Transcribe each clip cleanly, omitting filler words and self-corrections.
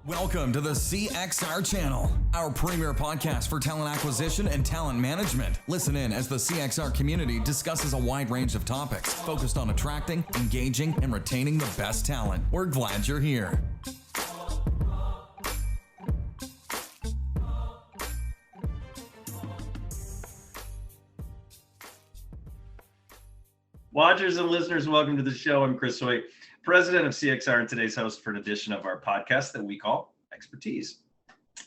Welcome to the CXR channel, our premier podcast for talent acquisition and talent management. Listen in as the CXR community discusses a wide range of topics focused on attracting, engaging, and retaining the best talent. We're glad you're here. Watchers and listeners, welcome to the show. I'm Chris Hoy, president of CXR, and today's host for an edition of our podcast that we call eXpertease.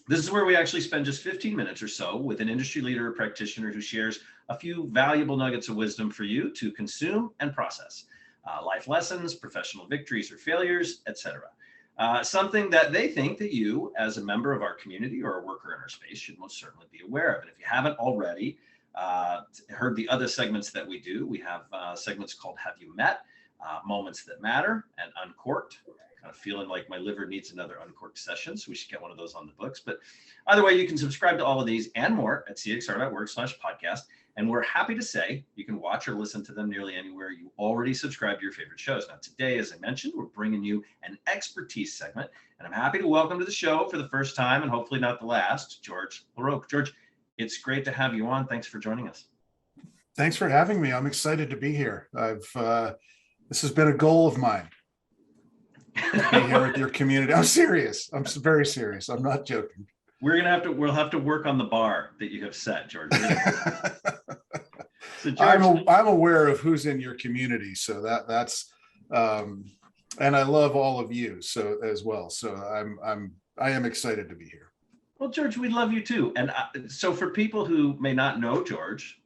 This is where we actually spend just 15 minutes or so with an industry leader or practitioner who shares a few valuable nuggets of wisdom for you to consume and process. Life lessons, professional victories or failures, etc. Something that they think that you, as a member of our community or a worker in our space, should most certainly be aware of. And if you haven't already heard the other segments that we do, we have segments called Have You Met? Moments That Matter, and Uncorked. Kind of feeling like my liver needs another uncorked session, so we should get one of those on the books. But either way, you can subscribe to all of these and more at cxr.org/podcast. And we're happy to say you can watch or listen to them nearly anywhere you already subscribe to your favorite shows. Now, today, as I mentioned, we're bringing you an eXpertease segment, and I'm happy to welcome to the show for the first time, and hopefully not the last, George LaRocque. George, it's great to have you on. Thanks for joining us. Thanks for having me. I'm excited to be here. This has been a goal of mine, to be here with your community. I'm serious. I'm very serious. I'm not joking. We'll have to work on the bar that you have set, George. So George, I'm aware of who's in your community, so that's and I love all of you so as well. So I am excited to be here. Well, George, we love you too. And so for people who may not know George,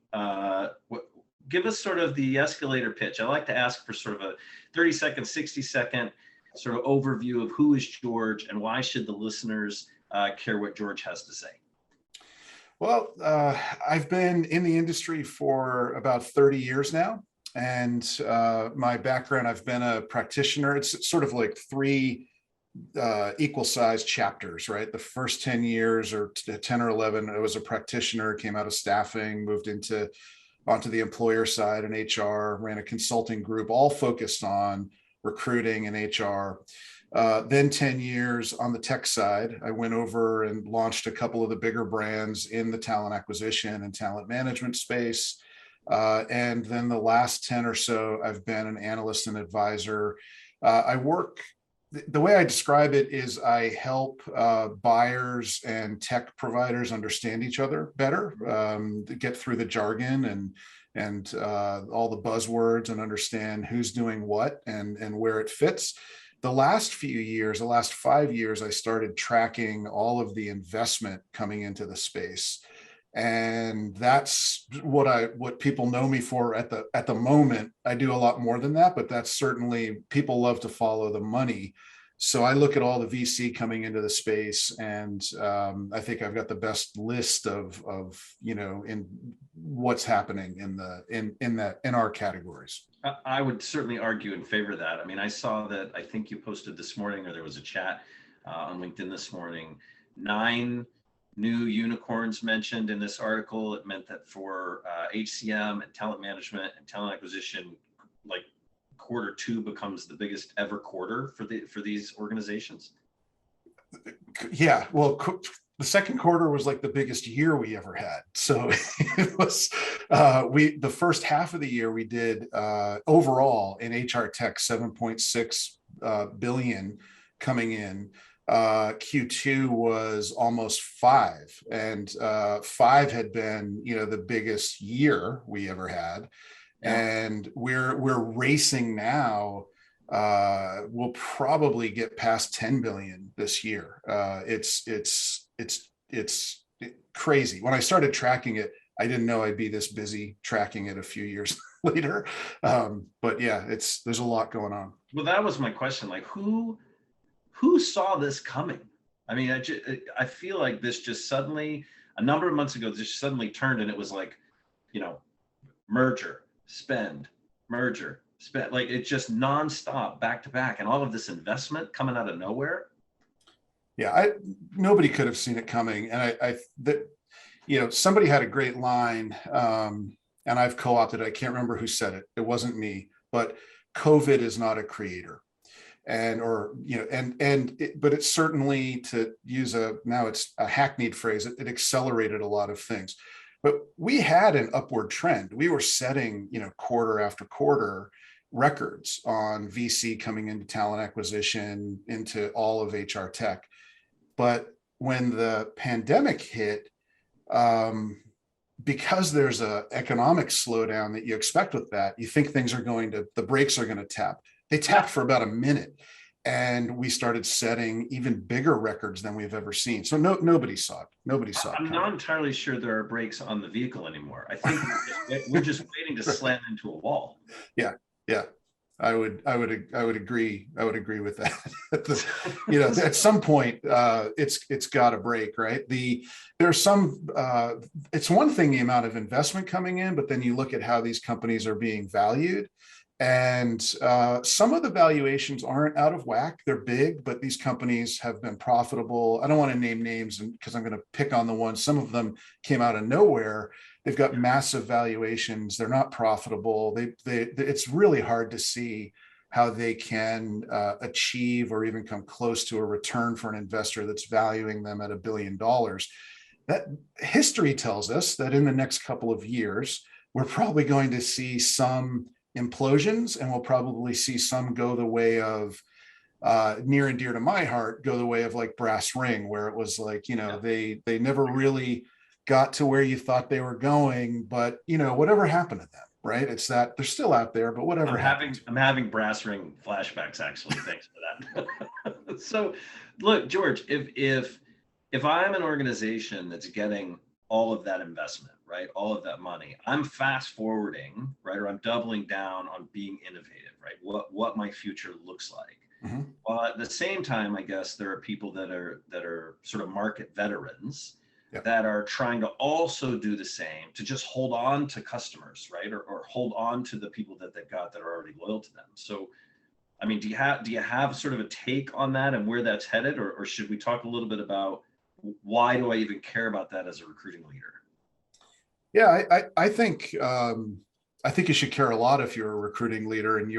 give us sort of the escalator pitch. I like to ask for sort of a 30-second, 60-second sort of overview of who is George and why should the listeners care what George has to say. Well, I've been in the industry for about 30 years now. And my background, I've been a practitioner. It's sort of like three equal sized chapters, right? The first 10 years or 10 or 11, I was a practitioner, came out of staffing, moved onto the employer side and HR, ran a consulting group, all focused on recruiting and HR. Then 10 years on the tech side, I went over and launched a couple of the bigger brands in the talent acquisition and talent management space. And then the last 10 or so, I've been an analyst and advisor. The way I describe it is I help buyers and tech providers understand each other better, to get through the jargon and all the buzzwords and understand who's doing what and where it fits. The last 5 years, I started tracking all of the investment coming into the space. And that's what people know me for at the moment. I do a lot more than that, but that's certainly, people love to follow the money. So I look at all the VC coming into the space, and I think I've got the best list of in what's happening in our categories. I would certainly argue in favor of that. I mean, I saw that, I think you posted this morning, or there was a chat on LinkedIn this morning, 9 new unicorns mentioned in this article. It meant that for HCM and talent management and talent acquisition, like Q2 becomes the biggest ever quarter for these organizations. Yeah, well, the second quarter was like the biggest year we ever had. So it was the first half of the year we did overall in HR tech 7.6 billion coming in. Q2 was almost 5, and 5 had been the biggest year we ever had. Yeah. And we're racing now. We'll probably get past 10 billion this year. It's crazy. When I started tracking it, I didn't know I'd be this busy tracking it a few years later. But yeah, there's a lot going on. Well, that was my question. Like, who saw this coming? I mean, I feel like this just suddenly, a number of months ago, just suddenly turned, and it was like, merger, spend, merger, spend, like it just nonstop, back to back, and all of this investment coming out of nowhere. Yeah, nobody could have seen it coming, and somebody had a great line, and I've co-opted it. I can't remember who said it. It wasn't me, but COVID is not a creator. and or but it's certainly, to use now it's a hackneyed phrase, it accelerated a lot of things. But we had an upward trend. We were setting, quarter after quarter records on VC coming into talent acquisition, into all of HR tech. But when the pandemic hit, because there's a economic slowdown that you expect with that, you think the brakes are going to tap. They tapped for about a minute, and we started setting even bigger records than we've ever seen. So nobody saw it. I'm not entirely sure there are brakes on the vehicle anymore. I think we're just waiting to slam into a wall. Yeah. I would agree. I would agree with that. At some point, it's got to break, right? There's some. It's one thing, the amount of investment coming in, but then you look at how these companies are being valued, and some of the valuations aren't out of whack. They're big, but these companies have been profitable. I don't want to name names because I'm going to pick on the ones. Some of them came out of nowhere. They've got massive valuations. They're not profitable. It's really hard to see how they can achieve or even come close to a return for an investor that's valuing them at $1 billion. That history tells us that in the next couple of years, we're probably going to see some implosions, and we'll probably see some go the way of, near and dear to my heart, go the way of like Brass Ring, where it was like, they never really got to where you thought they were going, but whatever happened to them, right? It's that they're still out there, but whatever. I'm having Brass Ring flashbacks, actually. Thanks for that. So look, George, if I'm an organization that's getting all of that investment, right, all of that money, I'm fast forwarding, right, or I'm doubling down on being innovative, right, what my future looks like. Mm-hmm. While at the same time, I guess there are people that are sort of market veterans, yep, that are trying to also do the same, to just hold on to customers, right? Or hold on to the people that they've got that are already loyal to them. So, I mean, do you have sort of a take on that and where that's headed? Or should we talk a little bit about why do I even care about that as a recruiting leader? Yeah, I think you should care a lot if you're a recruiting leader and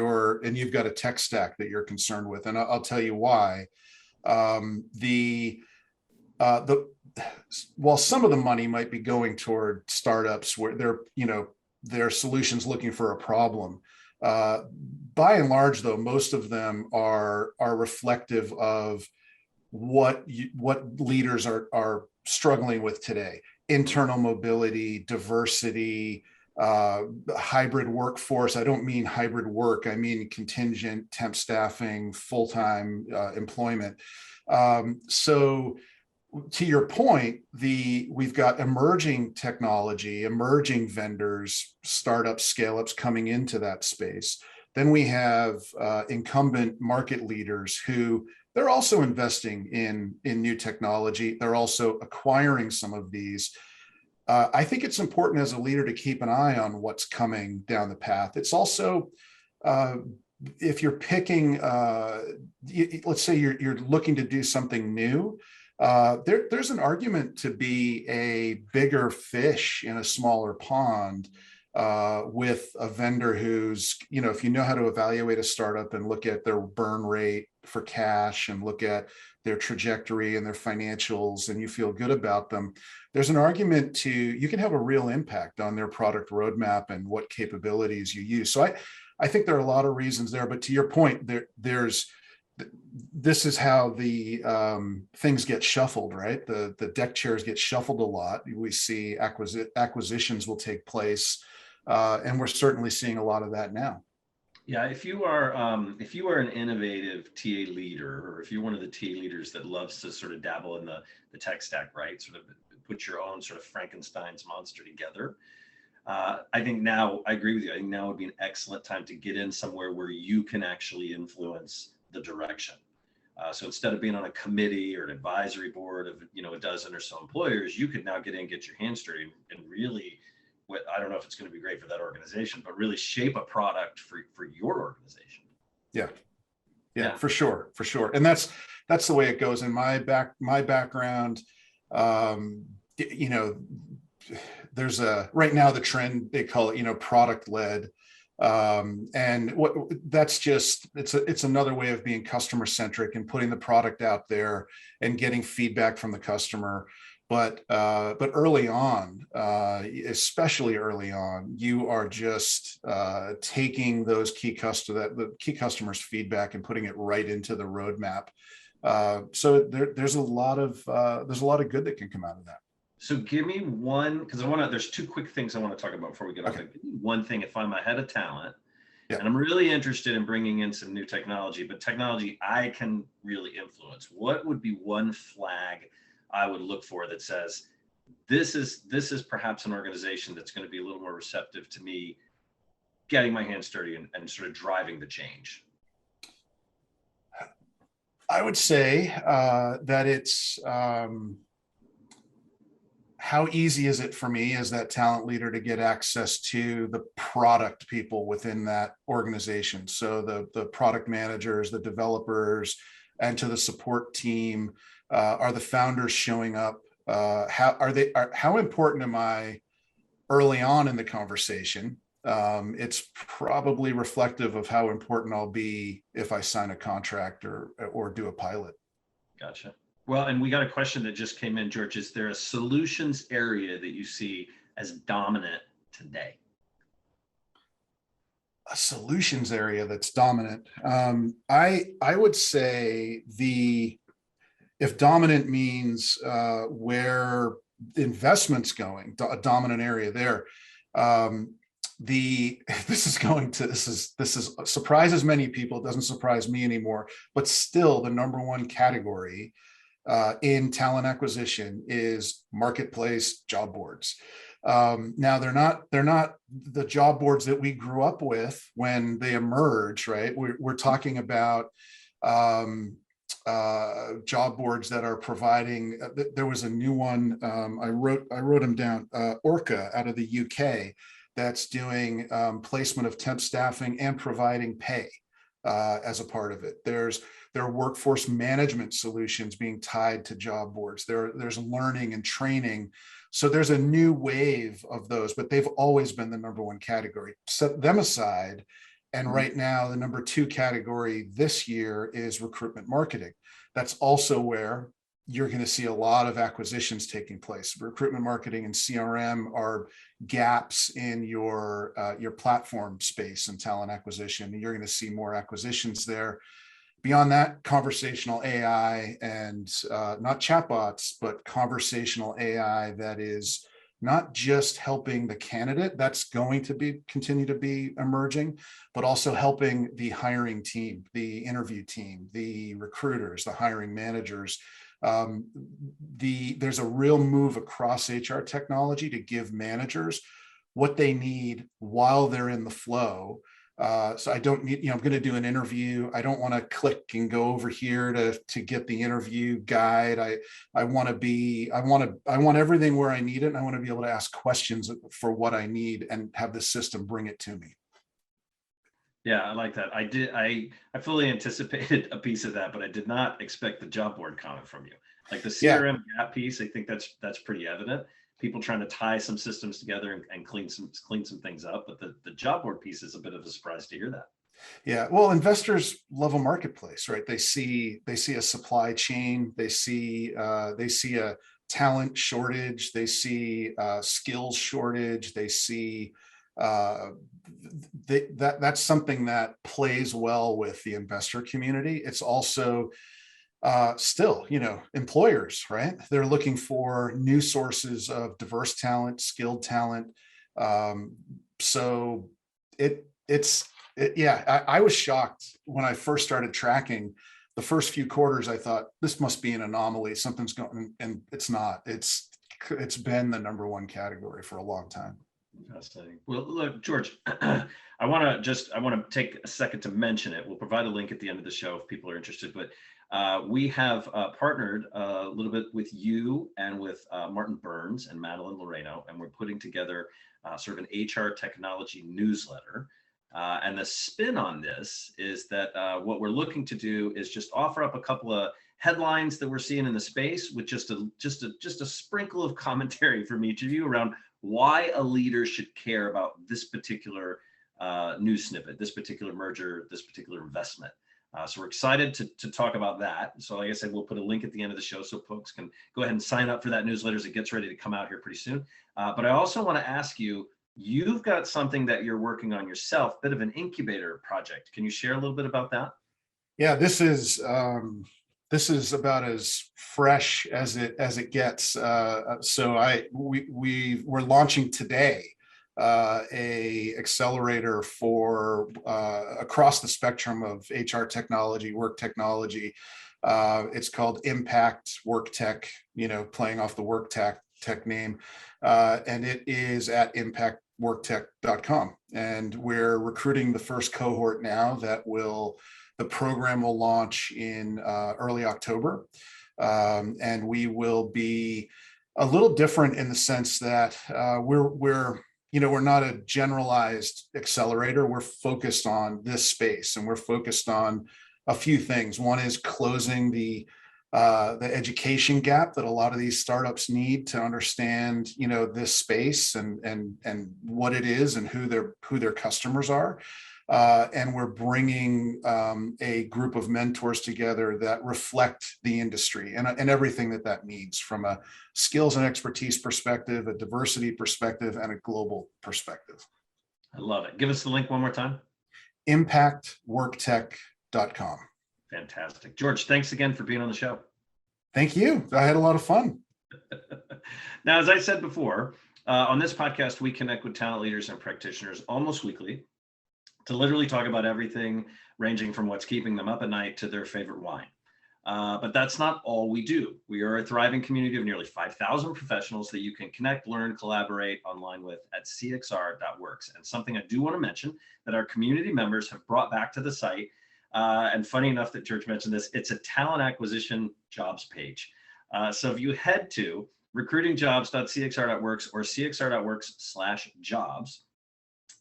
you've got a tech stack that you're concerned with. And I'll tell you why. While some of the money might be going toward startups where they're solutions looking for a problem, by and large, though, most of them are reflective of what leaders are struggling with today: internal mobility, diversity, hybrid workforce. I don't mean hybrid work. I mean contingent, temp staffing, full-time employment. So to your point, we've got emerging technology, emerging vendors, startups, scale-ups coming into that space. Then we have incumbent market leaders who they're also investing in new technology. They're also acquiring some of these. I think it's important as a leader to keep an eye on what's coming down the path. It's also, if you're picking, let's say you're looking to do something new, there's an argument to be a bigger fish in a smaller pond with a vendor who's, if you know how to evaluate a startup and look at their burn rate for cash and look at their trajectory and their financials, and you feel good about them, there's an argument you can have a real impact on their product roadmap and what capabilities you use. So I think there are a lot of reasons there, but to your point, this is how the things get shuffled, right? The deck chairs get shuffled a lot. We see acquisitions will take place, and we're certainly seeing a lot of that now. Yeah, if you are an innovative TA leader, or if you're one of the TA leaders that loves to sort of dabble in the tech stack, right? Sort of put your own sort of Frankenstein's monster together. I think now, I agree with you. I think now would be an excellent time to get in somewhere where you can actually influence the direction. So instead of being on a committee or an advisory board of a dozen or so employers, you could now get in, get your hands dirty, and really, I don't know if it's going to be great for that organization, but really shape a product for your organization. Yeah, for sure. And that's the way it goes. In my background, there's right now the trend, they call it, product led. And what that's just, it's another way of being customer centric and putting the product out there and getting feedback from the customer. But early on, especially early on, you are just taking those the key customers' feedback and putting it right into the roadmap. So there's a lot of good that can come out of that. So give me one, because there's two quick things I want to talk about before we get off. Okay. Give me one thing, if I'm ahead of talent, Yeah. and I'm really interested in bringing in some new technology, but technology I can really influence. What would be one flag I would look for that says, this is perhaps an organization that's going to be a little more receptive to me getting my hands dirty and sort of driving the change? I would say that it's how easy is it for me as that talent leader to get access to the product people within that organization? So the product managers, the developers, and to the support team. Are the founders showing up? How important am I early on in the conversation? It's probably reflective of how important I'll be if I sign a contract or do a pilot. Gotcha. Well, and we got a question that just came in, George. Is there a solutions area that you see as dominant today? A solutions area that's dominant. I would say if dominant means where the investment's going, a dominant area there. This surprises many people. It doesn't surprise me anymore, but still the number one category in talent acquisition is marketplace job boards. Now they're not the job boards that we grew up with when they emerge, right? We're talking about job boards that are providing. There was a new one. I wrote them down. Orca out of the UK that's doing placement of temp staffing and providing pay as a part of it. There are workforce management solutions being tied to job boards. There's learning and training. So there's a new wave of those, but they've always been the number one category. Set them aside. And right now, the number two category this year is recruitment marketing. That's also where you're going to see a lot of acquisitions taking place. Recruitment marketing and CRM are gaps in your platform space and talent acquisition. You're going to see more acquisitions there. Beyond that, conversational AI and not chatbots, but conversational AI that is not just helping the candidate, that's going to continue to be emerging, but also helping the hiring team, the interview team, the recruiters, the hiring managers. There's a real move across HR technology to give managers what they need while they're in the flow. So I don't need, I'm going to do an interview. I don't want to click and go over here to get the interview guide. I want everything where I need it. And I want to be able to ask questions for what I need and have the system bring it to me. Yeah, I like that. I fully anticipated a piece of that, but I did not expect the job board comment from you. Like the CRM gap piece, I think that's pretty evident. People trying to tie some systems together and clean some things up, but the job board piece is a bit of a surprise to hear that. Yeah, well, investors love a marketplace, right? They see a supply chain, they see a talent shortage, they see skills shortage, they see that's something that plays well with the investor community. It's also still, employers, right? They're looking for new sources of diverse talent, skilled talent. So I was shocked when I first started tracking the first few quarters. I thought this must be an anomaly. Something's going, and it's not. It's been the number one category for a long time. Fascinating. Well, look, George, I want to take a second to mention it. We'll provide a link at the end of the show if people are interested, but we have partnered a little bit with you and with Martin Burns and Madeline Loreno, and we're putting together sort of an HR technology newsletter. And the spin on this is that what we're looking to do is just offer up a couple of headlines that we're seeing in the space with just a sprinkle of commentary from each of you around why a leader should care about this particular news snippet, this particular merger, this particular investment. So we're excited to talk about that. So like I said, we'll put a link at the end of the show so folks can go ahead and sign up for that newsletter as it gets ready to come out here pretty soon. But I also want to ask you, you've got something that you're working on yourself, bit of an incubator project. Can you share a little bit about that? Yeah, this is about as fresh as it gets. We're launching today a accelerator for across the spectrum of HR technology, work technology. It's called Impact Work Tech, playing off the work tech name, and it is at impactworktech.com. And we're recruiting the first cohort now. The program will launch in early October, and we will be a little different in the sense that we're not a generalized accelerator. We're focused on this space, and we're focused on a few things. One is closing the education gap that a lot of these startups need to understand, this space and what it is and who their customers are. And we're bringing a group of mentors together that reflect the industry and everything that means from a skills and expertise perspective, a diversity perspective, and a global perspective. I love it. Give us the link one more time. impactworktech.com. Fantastic. George, thanks again for being on the show. Thank you. I had a lot of fun. Now, as I said before, on this podcast, we connect with talent leaders and practitioners almost weekly to literally talk about everything ranging from what's keeping them up at night to their favorite wine. But that's not all we do. We are a thriving community of nearly 5,000 professionals that you can connect, learn, collaborate online with at CXR.works. And something I do want to mention that our community members have brought back to the site, and funny enough that George mentioned this, it's a talent acquisition jobs page. So if you head to recruitingjobs.cxr.works or cxr.works/jobs,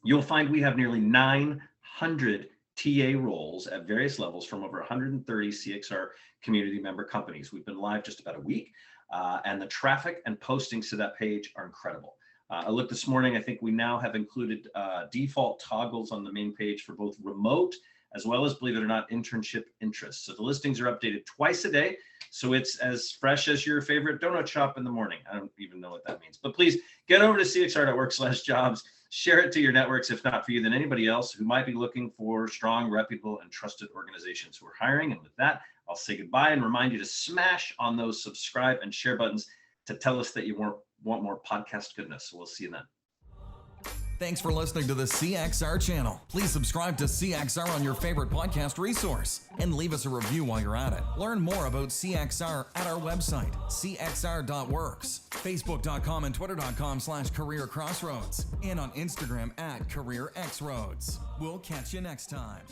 you'll find we have nearly 900 TA roles at various levels from over 130 CXR community member companies. We've been live just about a week, and the traffic and postings to that page are incredible. I looked this morning, I think we now have included default toggles on the main page for both remote as well as, believe it or not, internship interests. So the listings are updated twice a day. So it's as fresh as your favorite donut shop in the morning. I don't even know what that means, but please get over to cxr.work/jobs. Share it to your networks, if not for you, then anybody else who might be looking for strong, reputable, and trusted organizations who are hiring. And with that, I'll say goodbye and remind you to smash on those subscribe and share buttons to tell us that you want more podcast goodness. So we'll see you then. Thanks for listening to the CXR channel. Please subscribe to CXR on your favorite podcast resource and leave us a review while you're at it. Learn more about CXR at our website, cxr.works, facebook.com and twitter.com/careercrossroads, and on Instagram at careerxroads. We'll catch you next time.